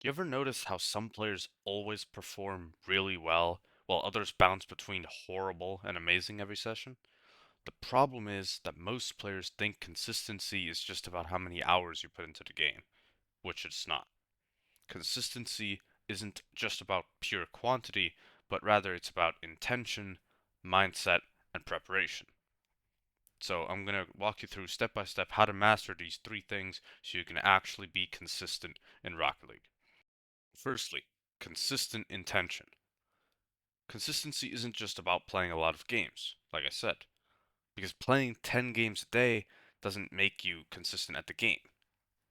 You ever notice how some players always perform really well, while others bounce between horrible and amazing every session? The problem is that most players think consistency is just about how many hours you put into the game, which it's not. Consistency isn't just about pure quantity, but rather it's about intention, mindset, and preparation. So I'm going to walk you through step by step how to master these three things so you can actually be consistent in Rocket League. Firstly, consistent intention. Consistency isn't just about playing a lot of games, like I said, because playing 10 games a day doesn't make you consistent at the game.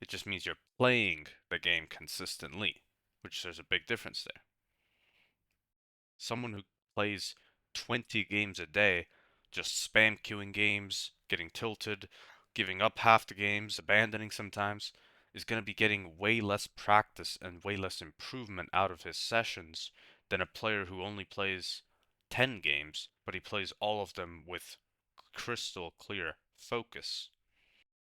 It just means you're playing the game consistently, which there's a big difference there. Someone who plays 20 games a day, just spam queuing games, getting tilted, giving up half the games, abandoning sometimes, is going to be getting way less practice and way less improvement out of his sessions than a player who only plays 10 games, but he plays all of them with crystal clear focus.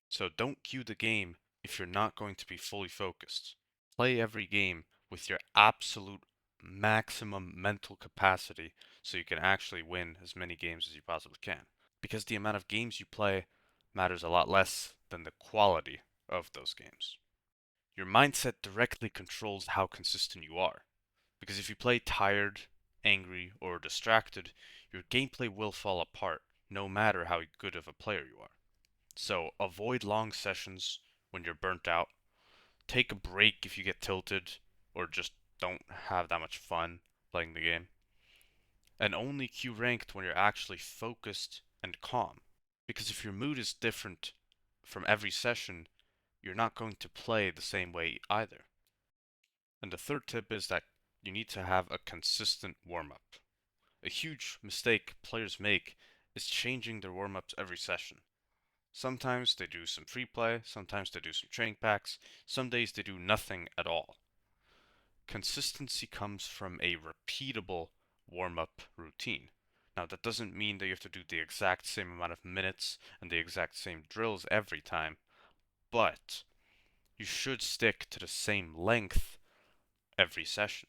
So don't queue the game if you're not going to be fully focused. Play every game with your absolute maximum mental capacity so you can actually win as many games as you possibly can. Because the amount of games you play matters a lot less than the quality of those games. Your mindset directly controls how consistent you are. Because if you play tired, angry, or distracted, your gameplay will fall apart no matter how good of a player you are. So avoid long sessions when you're burnt out. Take a break if you get tilted or just don't have that much fun playing the game. And only queue ranked when you're actually focused and calm. Because if your mood is different from every session, you're not going to play the same way either. And the third tip is that you need to have a consistent warm up. A huge mistake players make is changing their warm ups every session. Sometimes they do some free play, sometimes they do some training packs, some days they do nothing at all. Consistency comes from a repeatable warm-up routine. Now, that doesn't mean that you have to do the exact same amount of minutes and the exact same drills every time, but you should stick to the same length every session.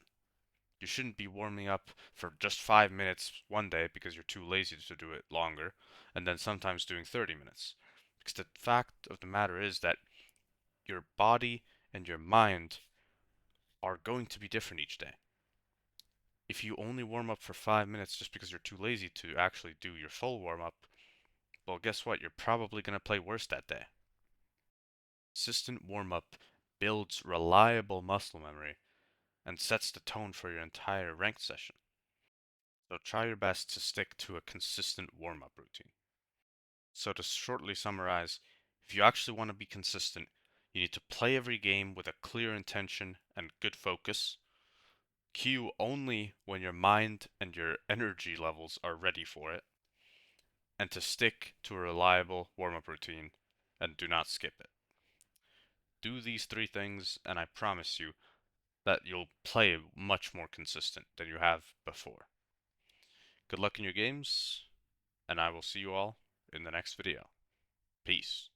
You shouldn't be warming up for just 5 minutes one day because you're too lazy to do it longer, and then sometimes doing 30 minutes. Because the fact of the matter is that your body and your mind are going to be different each day. If you only warm up for 5 minutes just because you're too lazy to actually do your full warm up, well, guess what? You're probably going to play worse that day. Consistent warm up builds reliable muscle memory and sets the tone for your entire ranked session. So try your best to stick to a consistent warm up routine. So to shortly summarize, if you actually want to be consistent, you need to play every game with a clear intention and good focus. Queue only when your mind and your energy levels are ready for it, and to stick to a reliable warm-up routine and do not skip it. Do these three things and I promise you that you'll play much more consistent than you have before. Good luck in your games, and I will see you all in the next video. Peace.